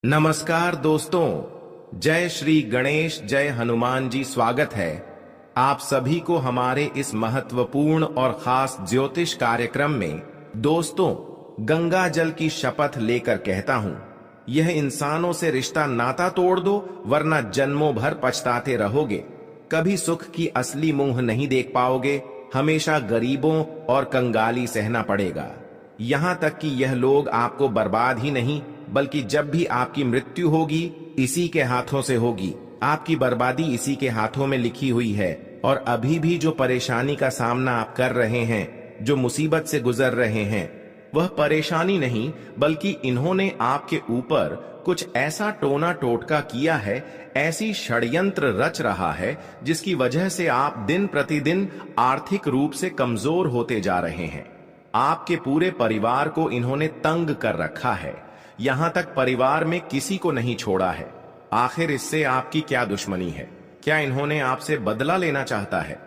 नमस्कार दोस्तों, जय श्री गणेश, जय हनुमान जी। स्वागत है आप सभी को हमारे इस महत्वपूर्ण और खास ज्योतिष कार्यक्रम में। दोस्तों, गंगा जल की शपथ लेकर कहता हूं, यह इंसानों से रिश्ता नाता तोड़ दो, वरना जन्मों भर पछताते रहोगे। कभी सुख की असली मुंह नहीं देख पाओगे, हमेशा गरीबों और कंगाली सहना पड़ेगा। यहां तक कि यह लोग आपको बर्बाद ही नहीं, बल्कि जब भी आपकी मृत्यु होगी इसी के हाथों से होगी। आपकी बर्बादी इसी के हाथों में लिखी हुई है। और अभी भी जो परेशानी का सामना आप कर रहे हैं, जो मुसीबत से गुजर रहे हैं, वह परेशानी नहीं, बल्कि इन्होंने आपके ऊपर कुछ ऐसा टोना टोटका किया है, ऐसी षड्यंत्र रच रहा है, जिसकी वजह से आप दिन प्रतिदिन आर्थिक रूप से कमजोर होते जा रहे हैं। आपके पूरे परिवार को इन्होंने तंग कर रखा है, यहां तक परिवार में किसी को नहीं छोड़ा है। आखिर इससे आपकी क्या दुश्मनी है? क्या इन्होंने आपसे बदला लेना चाहता है?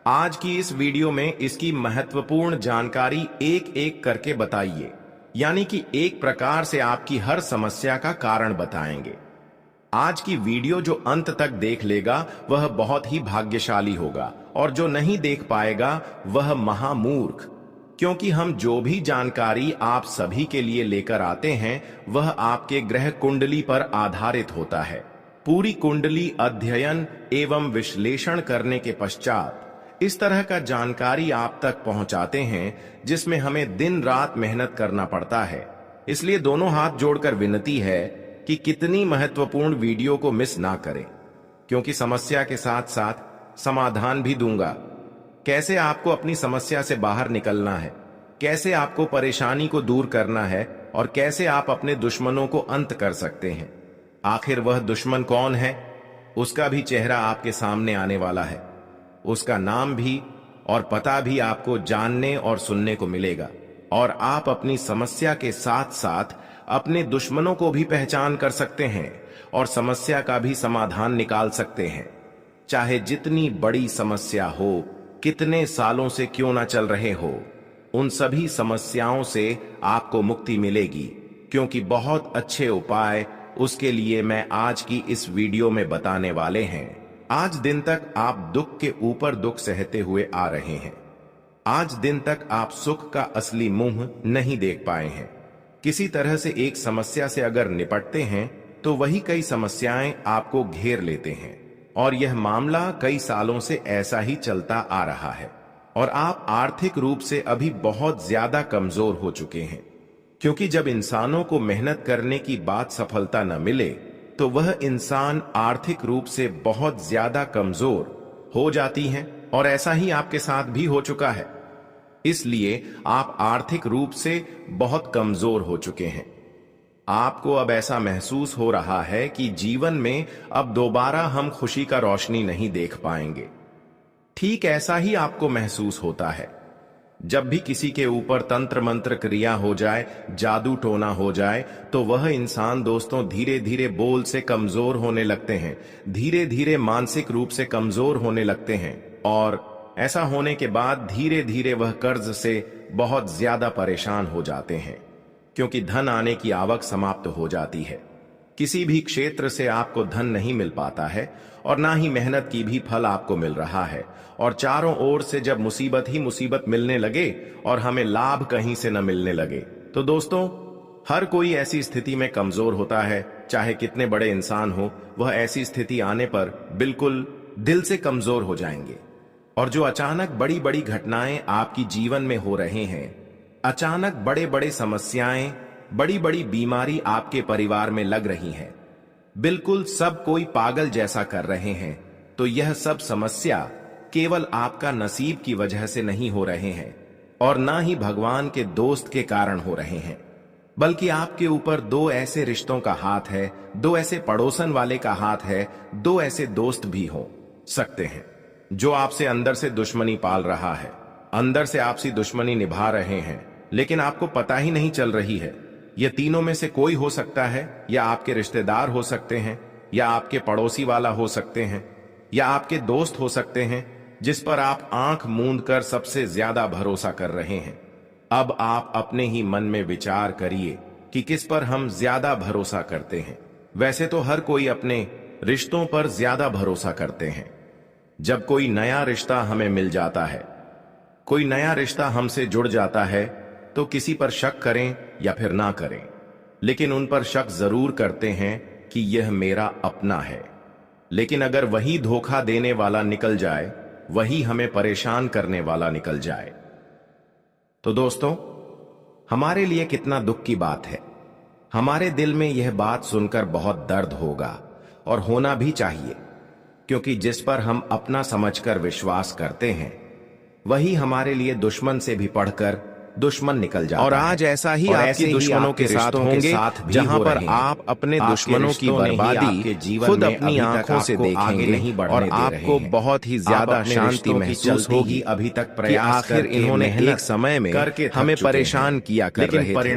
आज की इस वीडियो में इसकी महत्वपूर्ण जानकारी एक एक करके बताइए, यानी कि एक प्रकार से आपकी हर समस्या का कारण बताएंगे। आज की वीडियो जो अंत तक देख लेगा वह बहुत ही भाग्यशाली होगा, और जो नहीं देख पाएगा वह महामूर्ख। क्योंकि हम जो भी जानकारी आप सभी के लिए लेकर आते हैं वह आपके ग्रह कुंडली पर आधारित होता है। पूरी कुंडली अध्ययन एवं विश्लेषण करने के पश्चात इस तरह का जानकारी आप तक पहुंचाते हैं, जिसमें हमें दिन रात मेहनत करना पड़ता है। इसलिए दोनों हाथ जोड़कर विनती है कि कितनी महत्वपूर्ण वीडियो को मिस ना करें, क्योंकि समस्या के साथ साथ समाधान भी दूंगा। कैसे आपको अपनी समस्या से बाहर निकलना है, कैसे आपको परेशानी को दूर करना है, और कैसे आप अपने दुश्मनों को अंत कर सकते हैं। आखिर वह दुश्मन कौन है, उसका भी चेहरा आपके सामने आने वाला है। उसका नाम भी और पता भी आपको जानने और सुनने को मिलेगा, और आप अपनी समस्या के साथ साथ अपने दुश्मनों को भी पहचान कर सकते हैं और समस्या का भी समाधान निकाल सकते हैं। चाहे जितनी बड़ी समस्या हो, कितने सालों से क्यों ना चल रहे हो, उन सभी समस्याओं से आपको मुक्ति मिलेगी, क्योंकि बहुत अच्छे उपाय उसके लिए मैं आज की इस वीडियो में बताने वाले हैं। आज दिन तक आप दुख के ऊपर दुख सहते हुए आ रहे हैं। आज दिन तक आप सुख का असली मुंह नहीं देख पाए हैं। किसी तरह से एक समस्या से अगर निपटते हैं तो वही कई समस्याएं आपको घेर लेते हैं, और यह मामला कई सालों से ऐसा ही चलता आ रहा है। और आप आर्थिक रूप से अभी बहुत ज्यादा कमजोर हो चुके हैं, क्योंकि जब इंसानों को मेहनत करने की बात सफलता न मिले तो वह इंसान आर्थिक रूप से बहुत ज्यादा कमजोर हो जाती हैं, और ऐसा ही आपके साथ भी हो चुका है। इसलिए आप आर्थिक रूप से बहुत कमजोर हो चुके हैं। आपको अब ऐसा महसूस हो रहा है कि जीवन में अब दोबारा हम खुशी का रोशनी नहीं देख पाएंगे। ठीक ऐसा ही आपको महसूस होता है जब भी किसी के ऊपर तंत्र मंत्र क्रिया हो जाए, जादू टोना हो जाए, तो वह इंसान दोस्तों धीरे धीरे बोल से कमजोर होने लगते हैं, धीरे धीरे मानसिक रूप से कमजोर होने लगते हैं, और ऐसा होने के बाद धीरे धीरे वह कर्ज से बहुत ज्यादा परेशान हो जाते हैं, क्योंकि धन आने की आवक समाप्त हो जाती है। किसी भी क्षेत्र से आपको धन नहीं मिल पाता है, और ना ही मेहनत की भी फल आपको मिल रहा है, और चारों ओर से जब मुसीबत ही मुसीबत मिलने लगे और हमें लाभ कहीं से न मिलने लगे, तो दोस्तों हर कोई ऐसी स्थिति में कमजोर होता है। चाहे कितने बड़े इंसान हो, वह ऐसी स्थिति आने पर बिल्कुल दिल से कमजोर हो जाएंगे। और जो अचानक बड़ी बड़ी घटनाएं आपकी जीवन में हो रहे हैं, अचानक बड़े बड़े समस्याएं, बड़ी बड़ी बीमारी आपके परिवार में लग रही हैं, बिल्कुल सब कोई पागल जैसा कर रहे हैं, तो यह सब समस्या केवल आपका नसीब की वजह से नहीं हो रहे हैं, और ना ही भगवान के दोस्त के कारण हो रहे हैं, बल्कि आपके ऊपर दो ऐसे रिश्तों का हाथ है, दो ऐसे पड़ोसन वाले का हाथ है, दो ऐसे दोस्त भी हो सकते हैं जो आपसे अंदर से दुश्मनी पाल रहा है, अंदर से आपसी दुश्मनी निभा रहे हैं, लेकिन आपको पता ही नहीं चल रही है। यह तीनों में से कोई हो सकता है, या आपके रिश्तेदार हो सकते हैं, या आपके पड़ोसी वाला हो सकते हैं, या आपके दोस्त हो सकते हैं, जिस पर आप आंख मूंद कर सबसे ज्यादा भरोसा कर रहे हैं। अब आप अपने ही मन में विचार करिए कि किस पर हम ज्यादा भरोसा करते हैं। वैसे तो हर कोई अपने रिश्तों पर ज्यादा भरोसा करते हैं। जब कोई नया रिश्ता हमें मिल जाता है, कोई नया रिश्ता हमसे जुड़ जाता है, तो किसी पर शक करें या फिर ना करें, लेकिन उन पर शक जरूर करते हैं कि यह मेरा अपना है। लेकिन अगर वही धोखा देने वाला निकल जाए, वही हमें परेशान करने वाला निकल जाए, तो दोस्तों हमारे लिए कितना दुख की बात है। हमारे दिल में यह बात सुनकर बहुत दर्द होगा, और होना भी चाहिए, क्योंकि जिस पर हम अपना समझकर विश्वास करते हैं, वही हमारे लिए दुश्मन से भी बढ़कर दुश्मन निकल जाता है। और आज ऐसा ही आपके दुश्मनों के साथ होंगे, जहां पर आप अपने दुश्मनों की बर्बादी खुद अपनी आंखों से देखेंगे और आपको बहुत ही ज्यादा शांति महसूस होगी। अभी तक कि आखिर इन्होंने एक समय में हमें परेशान किया कर रहे थे,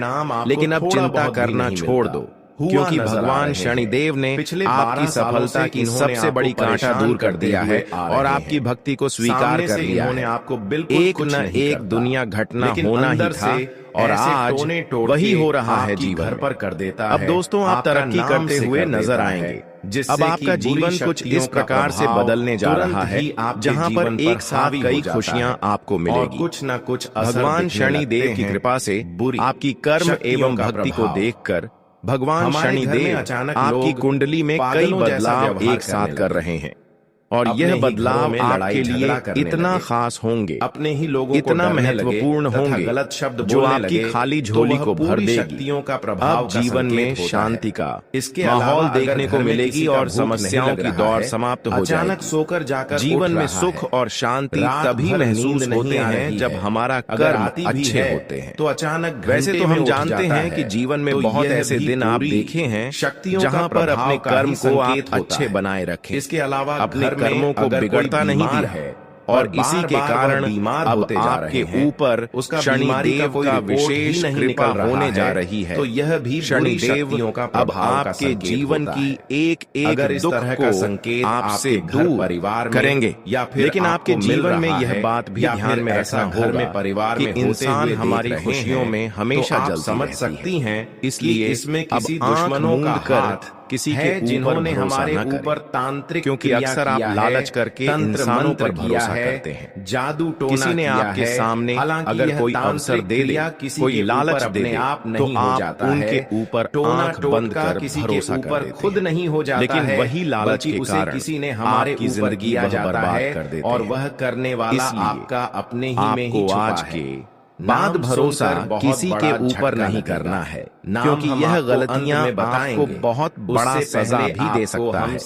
लेकिन अब चिंता करना छोड़ दो, क्योंकि भगवान शनिदेव ने आपकी सफलता की सबसे बड़ी कांटा दूर कर दिया है और आपकी भक्ति को स्वीकार कर लिया है। आपको बिल्कुल एक न एक दुनिया घटना होना ही था, और आज वही हो रहा है जीवन पर कर देता है। अब दोस्तों आप तरक्की करते हुए नजर आएंगे। अब आपका जीवन कुछ इस प्रकार से बदलने जा रहा है, जहां पर एक साथ कई खुशियां आपको मिलेगी। कुछ न कुछ भगवान शनिदेव की कृपा से आपकी कर्म एवं भक्ति को देखकर भगवान शनिदेव आपकी कुंडली में कई बदलाव एक साथ कर रहे हैं, और यह बदलाव आपके लिए इतना खास होंगे, अपने ही लोगों इतना महत्वपूर्ण होंगे, गलत शब्द जो आपकी खाली झोली को भर देगी। शक्तियों का प्रभाव अब जीवन में शांति का माहौल देखने को मिलेगी और समस्याओं की दौर समाप्त हो जाएगी। अचानक सोकर जाकर जीवन में सुख और शांति तभी महसूस होते हैं जब हमारा कर्म अच्छे होते हैं। तो अचानक वैसे तो हम जानते हैं कि जीवन में बहुत ऐसे दिन आप देखे हैं जहां पर अपने कर्म को आप अच्छे बनाए रखें, इसके अलावा अपने कर्मों को बिगड़ता नहीं दिया है, और इसी के कारण अब आपके ऊपर शनिदेव का विशेष कृपा होने जा रही है। तो यह भी शनिदेव अब आपके जीवन की एक एक दुख को आपसे दूर परिवार करेंगे, या फिर लेकिन आपके जीवन में यह बात भी ध्यान में रखना घर में परिवार में इंसान हमारी खुशियों में हमेशा जलती समझ सकती हैं, इसलिए इसमें किसी अब दुश्मनों का हाथ किसी है के जिन्होंने हमारे ऊपर तांत्रिक, क्योंकि अक्सर आप लालच करके इंसानों पर भरोसा करते हैं, जादू टोना किसी ने आपके सामने अगर कोई अवसर दे दे, कोई लालच दे दे, तो आप उनके ऊपर आंख बंद कर भरोसा कर देते खुद नहीं हो जाता, लेकिन वही लालच के कारण किसी ने हमारे की जिंदगी बर्बाद कर देते, और वह करने वाला आपका अपने ही में ही छुपा आज के बाद भरोसा किसी के ऊपर नहीं करना है, क्योंकि यह गलतियां आपको बहुत बड़ा सजा भी दे सकता है।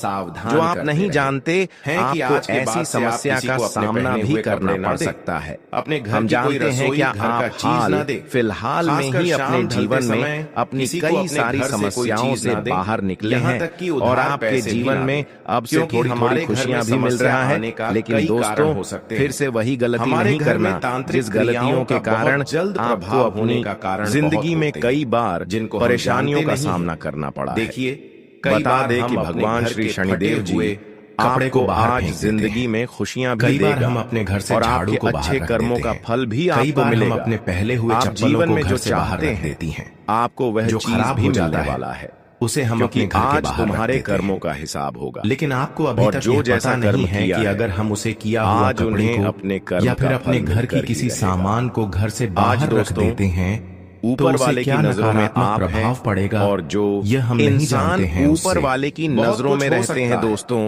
जो आप नहीं जानते हैं कि आपको ऐसी समस्या का सामना भी करना पड़ सकता है। अपने घर हम जानते हैं क्या आप हाल फिलहाल में ही अपने जीवन में अपनी कई सारी समस्याओं से बाहर निकले हैं, और आपके जीवन में अब से थोड़ी थोड़ी खुशियां भी मिल रहा है, लेकिन दोस्तों फिर से वही गलती नहीं करना जिस गलतियों के कारण आपको अपनी जिंदगी में कई बार परेशानियों का सामना करना पड़ा। देखिए, बता दे कि भगवान श्री शनिदेव जी आपको आज जिंदगी में खुशियां भी देगा, हम अपने घर से और आपके अच्छे कर्मों का फल भी आपको मिलेगा। अपने पहले हुए आप जीवन में जो चाहते हैं देती हैं, आपको वह चीज भी मिलने वाला है, उसे हम क्योंकि अपने घर के आज बाहर तुम्हारे रख देते कर्मों हैं। का हिसाब होगा। लेकिन आपको अभी तक जो जैसा कर्म है किया कि है, अगर हम उसे किया हुआ आज कपड़े उन्हें को अपने कर्म या फिर का अपने फल घर की मिलकर किसी ही रहेगा। सामान को घर से बाहर रख दोस्तों, देते हैं, ऊपर वाले की नजरों में आप प्रभाव हैं, पड़ेगा, और जो यह हम नहीं इंसान जानते हैं ऊपर वाले की नजरों में रहते हैं दोस्तों,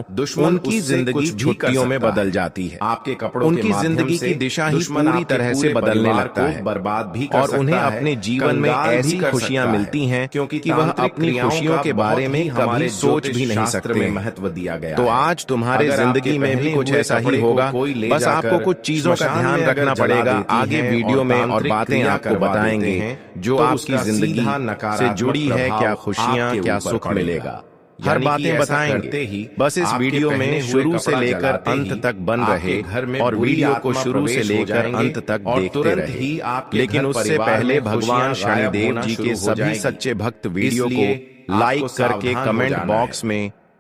उनकी जिंदगी छुट्टियों में बदल जाती है। आपके कपड़ों उनकी जिंदगी की दिशा ही पूरी तरह से बदलने लगता है, बर्बाद भी और उन्हें अपने जीवन में ऐसी खुशियां मिलती हैं क्योंकि वह अपनी खुशियों के बारे में कभी सोच भी नहीं सकते। महत्व दिया गया। तो आज तुम्हारे जिंदगी में भी कुछ ऐसा ही होगा, बस आपको कुछ चीजों का ध्यान रखना पड़ेगा। आगे वीडियो में और बातें आपको बताएंगे जो आपकी जिंदगी से जुड़ी है, क्या खुशियां क्या सुख मिलेगा, हर बातें बताएंगे। बस इस वीडियो में शुरू से लेकर अंत तक बन रहे और वीडियो को शुरू से लेकर अंत तक देखते रहे। लेकिन उससे पहले भगवान शनिदेव जी के सभी सच्चे भक्त वीडियो को लाइक करके कमेंट बॉक्स में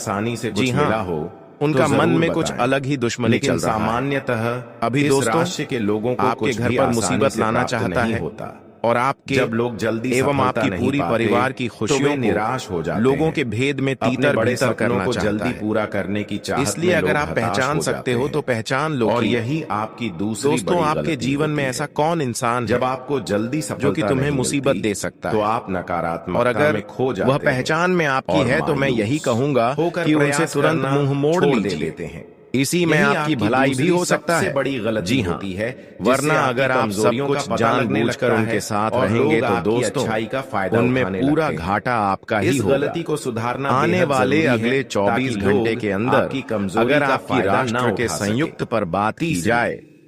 आसानी से जी कुछ हाँ, मिला हो उनका तो मन जरूर में कुछ बताएं। अलग ही दुश्मनी लेकिन चल रहा है। सामान्यतः अभी इस दोस्तों, राशि के लोगों को आपके कुछ घर भी पर आसानी मुसीबत से लाना प्राप्त चाहता नहीं है होता। और आपके जब लोग जल्दी एवं सफलता आपकी नहीं पूरी पाते, परिवार की तो खुशियों वे को निराश हो जाते लोगों हैं। के भेद में अपने तीतर बड़े भीतर सपनों करना को चाहता जल्दी है। पूरा करने की चाहत इसलिए में अगर लोग आप हताश पहचान हो सकते जाते हो हैं। तो पहचान लो और कि यही आपकी दूसरी दोस्तों, बड़ी आपके गलती जीवन में होती ऐसा है। कौन इंसान जब है आपको जल्दी सफलता जो कि तुम्हें नहीं मुसीबत मिलती, दे सकता तो है? आप और नकारात्मकता अगर में खो जाते वह हैं पहचान में आपकी और है तो मैं यही मायूस कहूंगा होकर कि उनसे प्रयास तुरंत करना मुंह मोड़ छोड़ लीजिए। देते हैं। इसी में यही आपकी भलाई भी दूसरी हो सकता सबसे है। बड़ी गलती जी हाँ, होती है, वरना जिससे अगर आपकी आप सब कमजोरियों का कुछ पता लगने जानबूझकर लगता उनके है साथ और रहेंगे लोग तो आपकी दोस्तों, अच्छाई का फायदा उनमें उठाने पूरा लगते हैं। घाटा आपका ही इस होगा। गलती को सुधारना आने बेहद वाले जरूरी है, अगले 24 ताकि घंटे लोग के अंदर आपकी कमजोरी अगर का आपकी फायदा न राष्ट्र के उठा संयुक्त सके। पर बात की तीसरी, जाए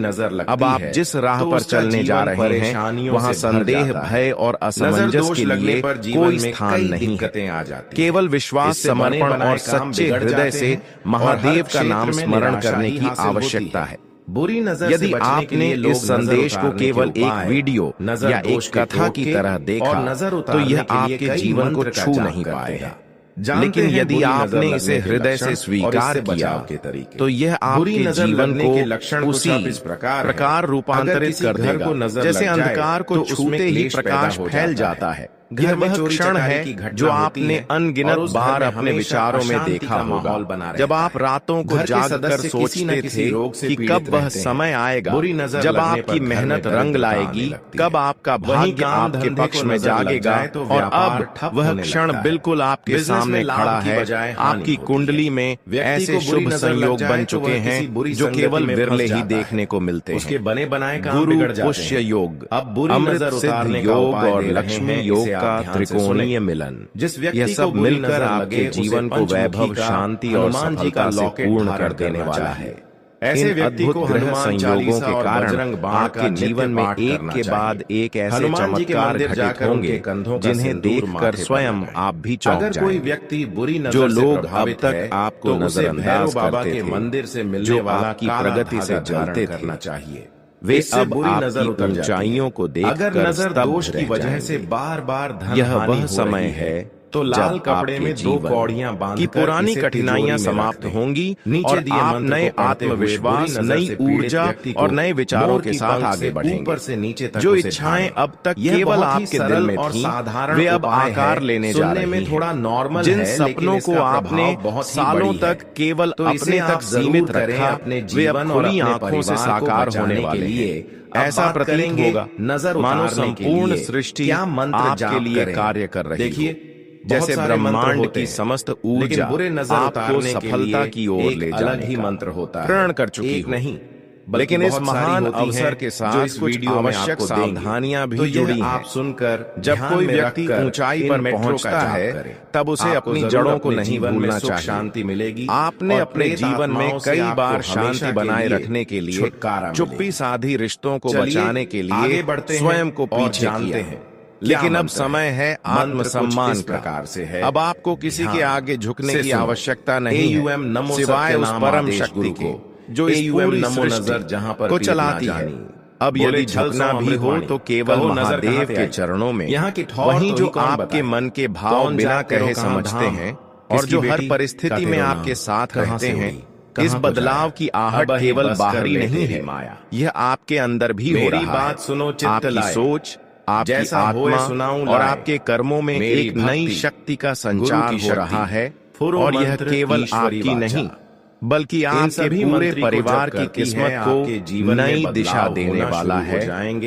नजर लगती अब आप है, जिस राह तो पर उसका चलने जा जीवन रहे हैं परेशानियों वहां से भर संदेह, जाता है। भय और नजर असमंजस दोष के लगने लिए पर जीवन कोई में स्थान कई नहीं है। दिक्कतें आ जाती हैं। केवल विश्वास, इससे बने समर्पण बनाए और काम सच्चे बिगड़ हृदय जाते से हैं और हर महादेव का नाम क्षेत्र में स्मरण निराशा करने ही की हासिल होती आवश्यकता है। बुरी नजर से यदि बचने के आपने लिए लोग इस संदेश को केवल एक वीडियो या एक कथा की तरह देखा, तो यह आपके जीवन को छू नहीं पाएगा। लेकिन यदि आपने इसे हृदय से स्वीकार किया, तो यह आपके जीवन को उसी प्रकार रूपांतरित कर देगा जैसे अंधकार को छूते ही प्रकाश फैल जाता है। यह वह क्षण है जो आपने अनगिनत बार अपने विचारों में देखा होगा, जब आप रातों को जागकर सोचते थे कि कब वह समय आएगा जब आपकी मेहनत रंग लाएगी, कब आपका भाग्य आपके पक्ष में जागेगा। और अब वह क्षण बिल्कुल आपके सामने खड़ा है। आपकी कुंडली में ऐसे शुभ संयोग बन चुके हैं जो केवल विरले ही देखने को मिलते हैं। बने बनाए गुरु पुष्य योग, अमृत सिद्ध योग और लक्ष्मी योग का त्रिकोणीय मिलन, यह सब मिलकर आपके जीवन को वैभव, शांति और सफलता से पूर्ण कर देने वाला है। ऐसे अद्भुत ग्रह संयोगों के कारण आपके जीवन में एक के बाद एक ऐसे चमत्कार घटित होंगे जिन्हें देखकर स्वयं आप भी चौंक जाएंगे। कोई व्यक्ति बुरी नजर जो लोग से अब तक आपको नजरअंदाज करते थे, मंदिर से मिलने जो वाला आपकी प्रगति से जलते करना थे, चाहिए, वे अब आपकी ऊंचाइयों को देखकर नजर दोष की वजह से बार बार धन यह वह समय है तो लाल कपड़े में दो कौड़ियां बांधकर की पुरानी कठिनाइयां समाप्त होंगी और आप नए आत्मविश्वास, नई ऊर्जा और नए विचारों के साथ आगे बढ़ेंगे। जो इच्छाएं अब तक केवल आपके दिल में थीं, वे अब आकार लेने जा रही हैं। थोड़ा नॉर्मल जिन सपनों को आपने सालों तक केवल अपने तक सीमित रखा, वे अब खुली आंखों से साकार होने वाले हैं। ऐसा प्रतीत होगा मानो संपूर्ण सृष्टि आपके लिए कार्य कर रही है। जैसे ब्रह्मांड की समस्त ऊर्जा आपको सफलता की ओर ले जाने का मंत्र होता है। प्रण कर चुकी नहीं, लेकिन इस महान अवसर के साथ कुछ आवश्यक सावधानियां भी जुड़ी हैं। आप सुनकर जब कोई व्यक्ति ऊंचाई पर पहुंचता है, तब उसे अपनी जड़ों को नहीं भूलना चाहिए। शांति मिलेगी। आपने अपने जीवन में कई बार शांति बनाए रखने के लिए चुप्पी साधी रिश्तों को बचाने के लिए स्वयं को पीछे किया है। लेकिन अब समय है आत्मसम्मान प्रकार से है। अब आपको किसी के आगे झुकने की आवश्यकता नहीं है, सिवाय उस परम शक्ति के जो इस पूरी सृष्टि जहां पर को चलाती है। अब यदि झुकना भी हो तो केवल महादेव के चरणों में, वहीं जो आपके मन के भाव बिना कहे समझते हैं और जो हर परिस्थिति में आपके साथ रहते हैं। इस बदलाव की आहट केवल बाहरी नहीं है, यह आपके अंदर भी हो रहा है। बात सुनो, आपकी सोच, आपकी आत्मा और आपके कर्मों में एक नई शक्ति का संचार हो रहा है। और यह केवल आपकी नहीं बल्कि आपके पूरे परिवार की किस्मत को नई दिशा देने वाला है।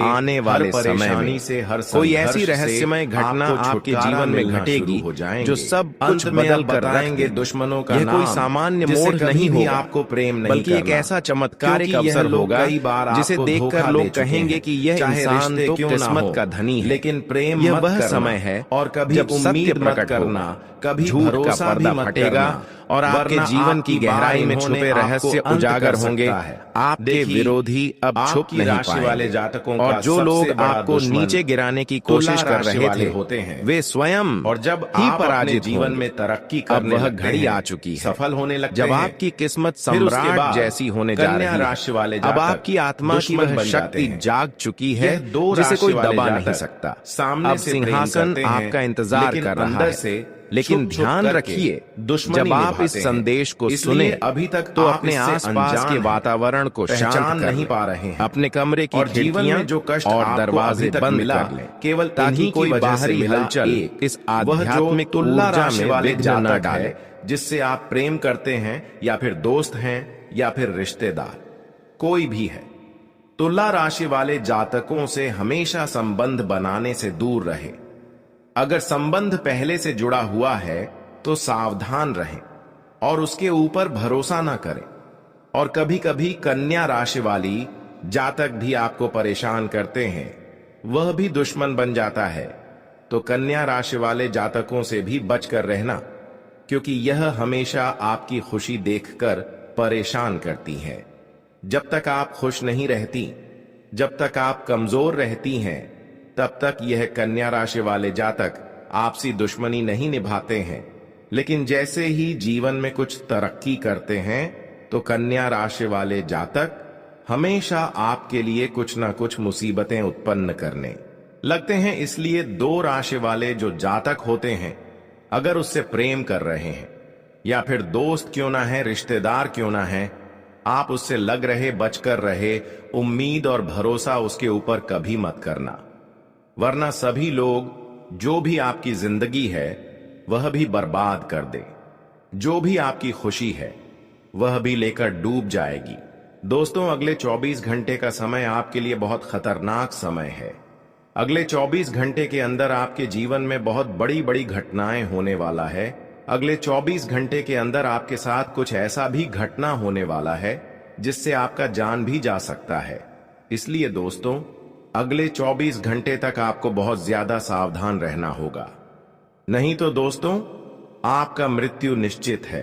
आने वाले समय में कोई ऐसी रहस्यमय घटना आपके जीवन में घटेगी जो सब कुछ बदल कर रखेंगे। दुश्मनों का यह कोई सामान्य मोड़ नहीं होगा, आपको प्रेम नहीं बल्कि एक ऐसा चमत्कारिक अवसर होगा जिसे देखकर लोग कहेंगे कि यह इंसान तो किस्मत का धनी है। लेकिन प्रेम यह वह समय है और कभी जब सत्य प्रकट करना, कभी झूठ का पर्दा फटेगा और आपके जीवन की गहराई में छुपे रहस्य उजागर होंगे। आपके विरोधी अब छुप नहीं पाएंगे और जो लोग आपको नीचे गिराने की कोशिश कर रहे थे होते हैं, वे स्वयं और जब ही पराजित जीवन में तरक्की अब वह घड़ी आ चुकी है, सफल होने लगते जब आपकी किस्मत सम्राट जैसी होने जा रही है। अब आपकी आत्मा की वह शक्ति जाग चुकी है जिसे कोई दबा नहीं सकता। अब सिंहासन आपका इंतजार कर रहा है। लेकिन ध्यान रखिए, जब आप इस संदेश को सुने अभी तक तो अपने आसपास के वातावरण को शांत नहीं पा रहे हैं। अपने कमरे की खिड़कियां जो कष्ट और दरवाजे बंद कर लें, केवल ताकि कोई बाहरी हलचल इस आध्यात्मिक ऊर्जा में विघ्न न डाले। जिससे आप प्रेम करते हैं या फिर दोस्त हैं या फिर रिश्तेदार, कोई भी है। तुला राशि वाले जातकों से हमेशा संबंध बनाने से दूर रहे। अगर संबंध पहले से जुड़ा हुआ है तो सावधान रहें और उसके ऊपर भरोसा ना करें। और कभी कभी कन्या राशि वाली जातक भी आपको परेशान करते हैं, वह भी दुश्मन बन जाता है। तो कन्या राशि वाले जातकों से भी बचकर रहना, क्योंकि यह हमेशा आपकी खुशी देखकर परेशान करती है। जब तक आप खुश नहीं रहती, जब तक आप कमजोर रहती हैं, तब तक यह कन्या राशि वाले जातक आपसी दुश्मनी नहीं निभाते हैं। लेकिन जैसे ही जीवन में कुछ तरक्की करते हैं तो कन्या राशि वाले जातक हमेशा आपके लिए कुछ ना कुछ मुसीबतें उत्पन्न करने लगते हैं। इसलिए दो राशि वाले जो जातक होते हैं, अगर उससे प्रेम कर रहे हैं या फिर दोस्त क्यों ना है, रिश्तेदार क्यों ना है, आप उससे लग रहे, बचकर रहे। उम्मीद और भरोसा उसके ऊपर कभी मत करना, वरना सभी लोग जो भी आपकी जिंदगी है वह भी बर्बाद कर दे। जो भी आपकी खुशी है वह भी लेकर डूब जाएगी। दोस्तों, अगले 24 घंटे का समय आपके लिए बहुत खतरनाक समय है। अगले 24 घंटे के अंदर आपके जीवन में बहुत बड़ी बड़ी घटनाएं होने वाला है। अगले 24 घंटे के अंदर आपके साथ कुछ ऐसा भी घटना होने वाला है जिससे आपका जान भी जा सकता है। इसलिए दोस्तों, अगले 24 घंटे तक आपको बहुत ज्यादा सावधान रहना होगा, नहीं तो दोस्तों आपका मृत्यु निश्चित है।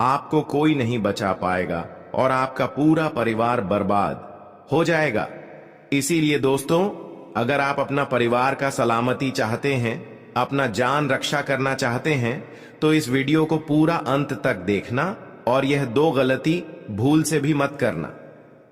आपको कोई नहीं बचा पाएगा और आपका पूरा परिवार बर्बाद हो जाएगा। इसीलिए दोस्तों, अगर आप अपना परिवार का सलामती चाहते हैं, अपना जान रक्षा करना चाहते हैं, तो इस वीडियो को पूरा अंत तक देखना और यह 2 गलती भूल से भी मत करना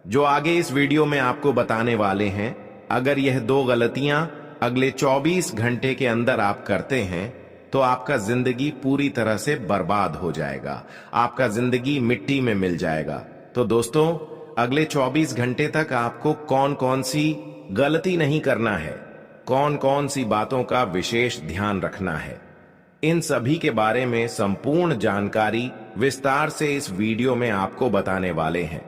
जो आगे इस वीडियो में आपको बताने वाले हैं। अगर यह 2 गलतियां अगले 24 घंटे के अंदर आप करते हैं तो आपका जिंदगी पूरी तरह से बर्बाद हो जाएगा, आपका जिंदगी मिट्टी में मिल जाएगा। तो दोस्तों, अगले 24 घंटे तक आपको कौन कौन सी गलती नहीं करना है, कौन कौन सी बातों का विशेष ध्यान रखना है, इन सभी के बारे में संपूर्ण जानकारी विस्तार से इस वीडियो में आपको बताने वाले हैं।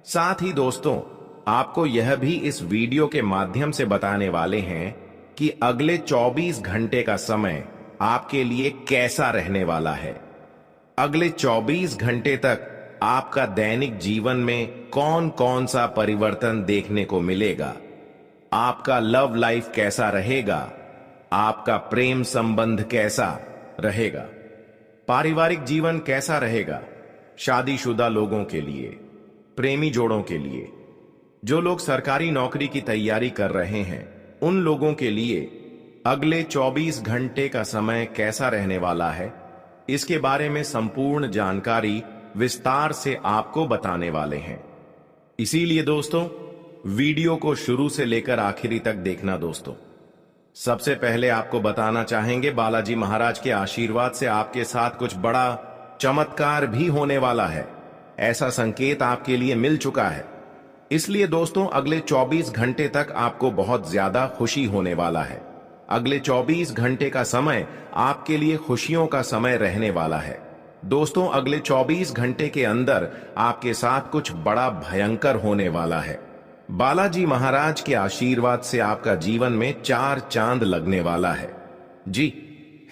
साथ ही दोस्तों, आपको यह भी इस वीडियो के माध्यम से बताने वाले हैं कि अगले 24 घंटे का समय आपके लिए कैसा रहने वाला है। अगले 24 घंटे तक आपका दैनिक जीवन में कौन कौन सा परिवर्तन देखने को मिलेगा, आपका लव लाइफ कैसा रहेगा, आपका प्रेम संबंध कैसा रहेगा, पारिवारिक जीवन कैसा रहेगा, शादीशुदा लोगों के लिए, प्रेमी जोड़ों के लिए, जो लोग सरकारी नौकरी की तैयारी कर रहे हैं, उन लोगों के लिए अगले 24 घंटे का समय कैसा रहने वाला है, इसके बारे में संपूर्ण जानकारी विस्तार से आपको बताने वाले हैं। इसीलिए दोस्तों, वीडियो को शुरू से लेकर आखिरी तक देखना। दोस्तों, सबसे पहले आपको बताना चाहेंगे, बालाजी महाराज के आशीर्वाद से आपके साथ कुछ बड़ा चमत्कार भी होने वाला है। ऐसा संकेत आपके लिए मिल चुका है। इसलिए दोस्तों, अगले 24 घंटे तक आपको बहुत ज्यादा खुशी होने वाला है। अगले 24 घंटे का समय आपके लिए खुशियों का समय रहने वाला है। दोस्तों, अगले 24 घंटे के अंदर आपके साथ कुछ बड़ा भयंकर होने वाला है। बालाजी महाराज के आशीर्वाद से आपका जीवन में 4 चांद लगने वाला है। जी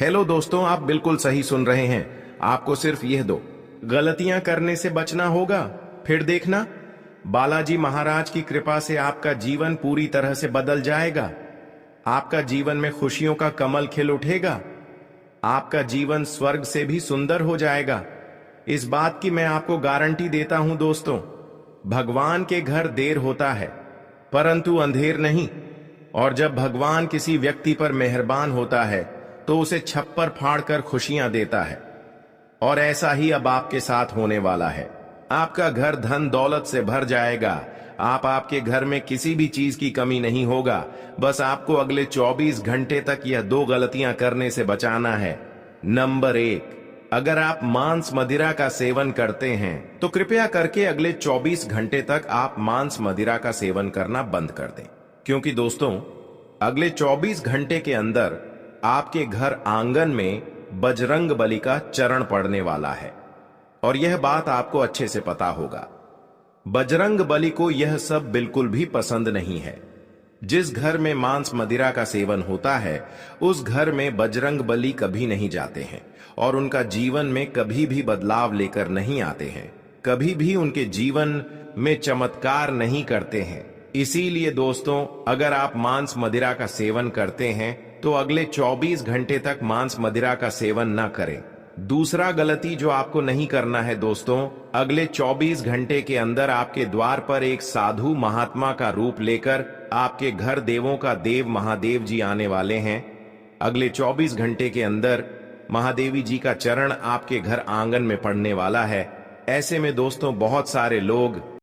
हेलो दोस्तों, आप बिल्कुल सही सुन रहे हैं। आपको सिर्फ यह 2 गलतियां करने से बचना होगा। फिर देखना, बालाजी महाराज की कृपा से आपका जीवन पूरी तरह से बदल जाएगा। आपका जीवन में खुशियों का कमल खिल उठेगा। आपका जीवन स्वर्ग से भी सुंदर हो जाएगा। इस बात की मैं आपको गारंटी देता हूं दोस्तों। भगवान के घर देर होता है परंतु अंधेर नहीं, और जब भगवान किसी व्यक्ति पर मेहरबान होता है तो उसे छप्पर फाड़कर खुशियां देता है। और ऐसा ही अब आपके साथ होने वाला है। आपका घर धन दौलत से भर जाएगा। आपके घर में किसी भी चीज की कमी नहीं होगा। बस आपको अगले 24 घंटे तक यह 2 गलतियां करने से बचाना है। नंबर 1, अगर आप मांस मदिरा का सेवन करते हैं तो कृपया करके अगले 24 घंटे तक आप मांस मदिरा का सेवन करना बंद कर दें, क्योंकि दोस्तों, अगले 24 घंटे के अंदर आपके घर आंगन में बजरंग बली का चरण पड़ने वाला है। और यह बात आपको अच्छे से पता होगा, बजरंग बली को यह सब बिल्कुल भी पसंद नहीं है। जिस घर में मांस मदिरा का सेवन होता है उस घर में बजरंग बली कभी नहीं जाते हैं और उनका जीवन में कभी भी बदलाव लेकर नहीं आते हैं, कभी भी उनके जीवन में चमत्कार नहीं करते हैं। इसीलिए दोस्तों, अगर आप मांस मदिरा का सेवन करते हैं तो अगले 24 घंटे तक मांस मदिरा का सेवन न करें। दूसरा गलती जो आपको नहीं करना है दोस्तों, अगले 24 घंटे के अंदर आपके द्वार पर एक साधु महात्मा का रूप लेकर आपके घर देवों का देव महादेव जी आने वाले हैं। अगले 24 घंटे के अंदर महादेवी जी का चरण आपके घर आंगन में पड़ने वाला है। ऐसे में दोस्तों, बहुत सारे लोग